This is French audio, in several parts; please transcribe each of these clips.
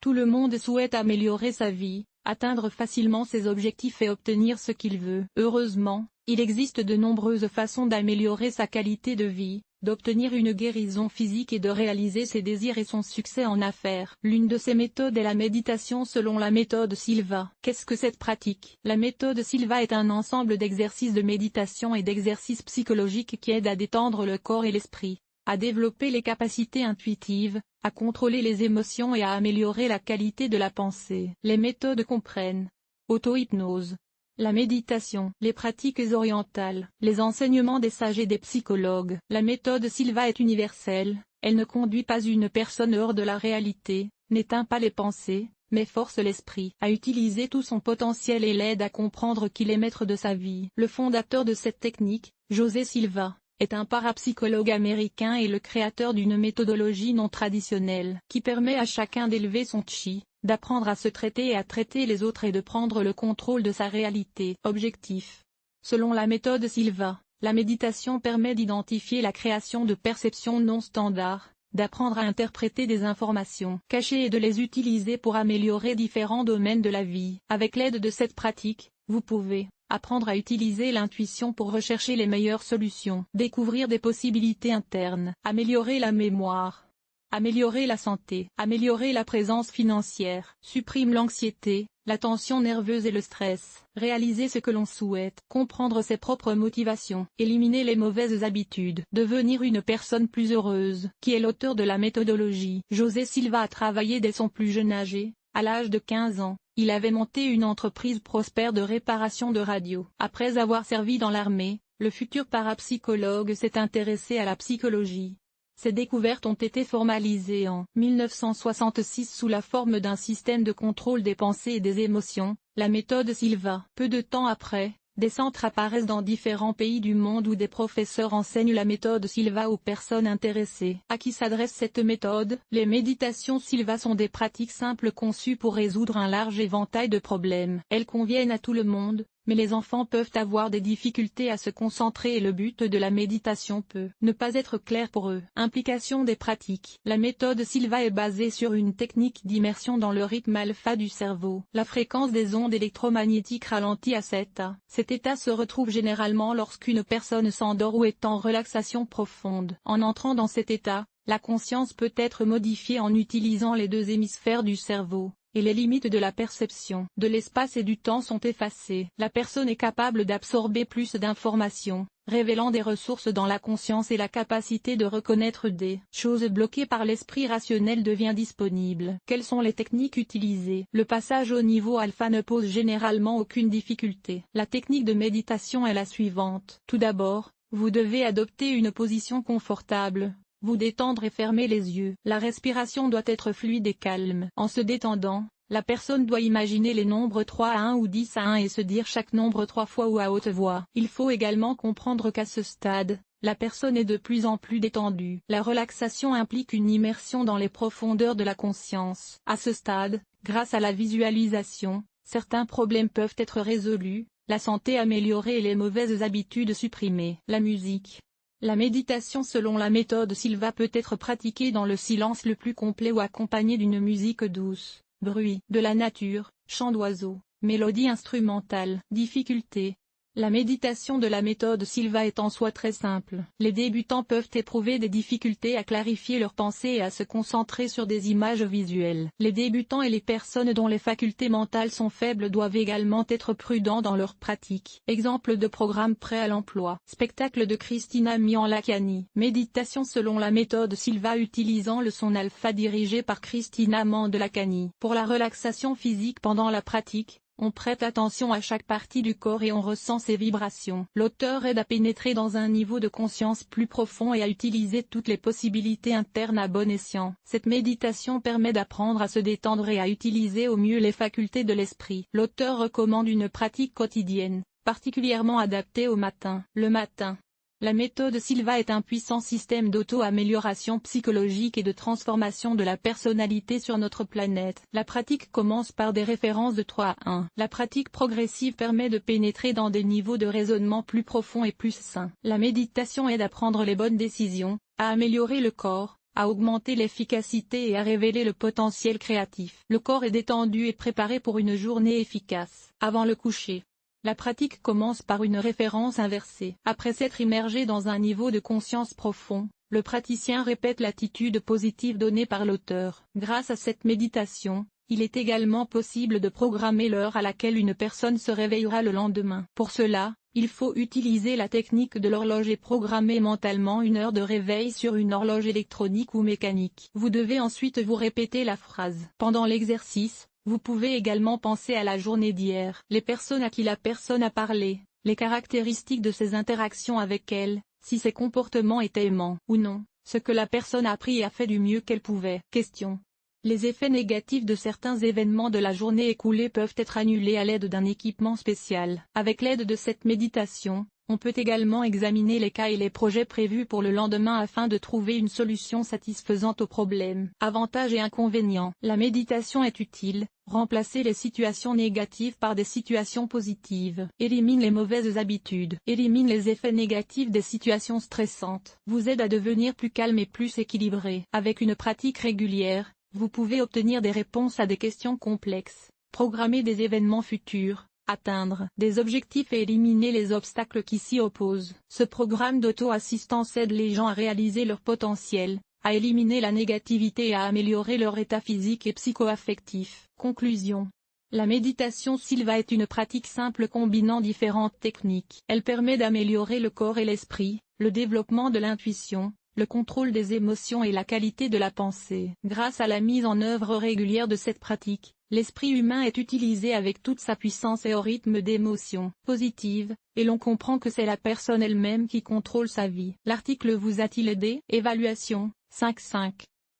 Tout le monde souhaite améliorer sa vie, atteindre facilement ses objectifs et obtenir ce qu'il veut. Heureusement, il existe de nombreuses façons d'améliorer sa qualité de vie, d'obtenir une guérison physique et de réaliser ses désirs et son succès en affaires. L'une de ces méthodes est la méditation selon la méthode Silva. Qu'est-ce que cette pratique? La méthode Silva est un ensemble d'exercices de méditation et d'exercices psychologiques qui aident à détendre le corps et l'esprit, à développer les capacités intuitives, à contrôler les émotions et à améliorer la qualité de la pensée. Les méthodes comprennent auto-hypnose, la méditation, les pratiques orientales, les enseignements des sages et des psychologues. La méthode Silva est universelle, elle ne conduit pas une personne hors de la réalité, n'éteint pas les pensées, mais force l'esprit à utiliser tout son potentiel et l'aide à comprendre qu'il est maître de sa vie. Le fondateur de cette technique, José Silva, est un parapsychologue américain et le créateur d'une méthodologie non traditionnelle qui permet à chacun d'élever son chi, d'apprendre à se traiter et à traiter les autres et de prendre le contrôle de sa réalité. Objectif. Selon la méthode Silva, la méditation permet d'identifier la création de perceptions non standards, d'apprendre à interpréter des informations cachées et de les utiliser pour améliorer différents domaines de la vie. Avec l'aide de cette pratique, vous pouvez apprendre à utiliser l'intuition pour rechercher les meilleures solutions, découvrir des possibilités internes, améliorer la mémoire, améliorer la santé, améliorer la présence financière, supprime l'anxiété, la tension nerveuse et le stress, réaliser ce que l'on souhaite, comprendre ses propres motivations, éliminer les mauvaises habitudes, devenir une personne plus heureuse. Qui est l'auteur de la méthodologie? José Silva a travaillé dès son plus jeune âge. À l'âge de 15 ans, il avait monté une entreprise prospère de réparation de radio. Après avoir servi dans l'armée, le futur parapsychologue s'est intéressé à la psychologie. Ces découvertes ont été formalisées en 1966 sous la forme d'un système de contrôle des pensées et des émotions, la méthode Silva. Peu de temps après, des centres apparaissent dans différents pays du monde où des professeurs enseignent la méthode Silva aux personnes intéressées. À qui s'adresse cette méthode? Les méditations Silva sont des pratiques simples conçues pour résoudre un large éventail de problèmes. Elles conviennent à tout le monde, mais les enfants peuvent avoir des difficultés à se concentrer et le but de la méditation peut ne pas être clair pour eux. Implication des pratiques. La méthode Silva est basée sur une technique d'immersion dans le rythme alpha du cerveau. La fréquence des ondes électromagnétiques ralentit à cet état. Cet état se retrouve généralement lorsqu'une personne s'endort ou est en relaxation profonde. En entrant dans cet état, la conscience peut être modifiée en utilisant les deux hémisphères du cerveau, et les limites de la perception de l'espace et du temps sont effacées. La personne est capable d'absorber plus d'informations, révélant des ressources dans la conscience et la capacité de reconnaître des choses bloquées par l'esprit rationnel devient disponible. Quelles sont les techniques utilisées? Le passage au niveau alpha ne pose généralement aucune difficulté. La technique de méditation est la suivante. Tout d'abord, vous devez adopter une position confortable, vous détendre et fermer les yeux. La respiration doit être fluide et calme. En se détendant, la personne doit imaginer les nombres 3 à 1 ou 10 à 1 et se dire chaque nombre 3 fois ou à haute voix. Il faut également comprendre qu'à ce stade, la personne est de plus en plus détendue. La relaxation implique une immersion dans les profondeurs de la conscience. À ce stade, grâce à la visualisation, certains problèmes peuvent être résolus, la santé améliorée et les mauvaises habitudes supprimées. La musique. La méditation selon la méthode Silva peut être pratiquée dans le silence le plus complet ou accompagnée d'une musique douce, bruit de la nature, chant d'oiseaux, mélodie instrumentale. Difficulté. La méditation de la méthode Silva est en soi très simple. Les débutants peuvent éprouver des difficultés à clarifier leurs pensées et à se concentrer sur des images visuelles. Les débutants et les personnes dont les facultés mentales sont faibles doivent également être prudents dans leur pratique. Exemple de programme prêt à l'emploi. Spectacle de Christina Mianlacani. Méditation selon la méthode Silva utilisant le son alpha dirigé par Christina Mandlacani. Pour la relaxation physique pendant la pratique, on prête attention à chaque partie du corps et on ressent ses vibrations. L'auteur aide à pénétrer dans un niveau de conscience plus profond et à utiliser toutes les possibilités internes à bon escient. Cette méditation permet d'apprendre à se détendre et à utiliser au mieux les facultés de l'esprit. L'auteur recommande une pratique quotidienne, particulièrement adaptée au matin. Le matin. La méthode Silva est un puissant système d'auto-amélioration psychologique et de transformation de la personnalité sur notre planète. La pratique commence par des références de 3 à 1. La pratique progressive permet de pénétrer dans des niveaux de raisonnement plus profonds et plus sains. La méditation aide à prendre les bonnes décisions, à améliorer le corps, à augmenter l'efficacité et à révéler le potentiel créatif. Le corps est détendu et préparé pour une journée efficace. Avant le coucher, la pratique commence par une référence inversée. Après s'être immergé dans un niveau de conscience profond, le praticien répète l'attitude positive donnée par l'auteur. Grâce à cette méditation, il est également possible de programmer l'heure à laquelle une personne se réveillera le lendemain. Pour cela, il faut utiliser la technique de l'horloge et programmer mentalement une heure de réveil sur une horloge électronique ou mécanique. Vous devez ensuite vous répéter la phrase. Pendant l'exercice, vous pouvez également penser à la journée d'hier, les personnes à qui la personne a parlé, les caractéristiques de ses interactions avec elle, si ses comportements étaient aimants ou non, ce que la personne a appris et a fait du mieux qu'elle pouvait. Question. Les effets négatifs de certains événements de la journée écoulée peuvent être annulés à l'aide d'un équipement spécial. Avec l'aide de cette méditation, on peut également examiner les cas et les projets prévus pour le lendemain afin de trouver une solution satisfaisante aux problèmes. Avantages et inconvénients. La méditation est utile, remplacer les situations négatives par des situations positives. Élimine les mauvaises habitudes. Élimine les effets négatifs des situations stressantes. Vous aide à devenir plus calme et plus équilibré. Avec une pratique régulière, vous pouvez obtenir des réponses à des questions complexes, programmer des événements futurs, atteindre des objectifs et éliminer les obstacles qui s'y opposent. Ce programme d'auto-assistance aide les gens à réaliser leur potentiel, à éliminer la négativité et à améliorer leur état physique et psycho-affectif. Conclusion. La méditation Silva est une pratique simple combinant différentes techniques. Elle permet d'améliorer le corps et l'esprit, le développement de l'intuition, le contrôle des émotions et la qualité de la pensée. Grâce à la mise en œuvre régulière de cette pratique, l'esprit humain est utilisé avec toute sa puissance et au rythme d'émotions positives, et l'on comprend que c'est la personne elle-même qui contrôle sa vie. L'article vous a-t-il aidé? Évaluation, 5.5.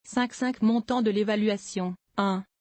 5.5 Montant de l'évaluation, 1.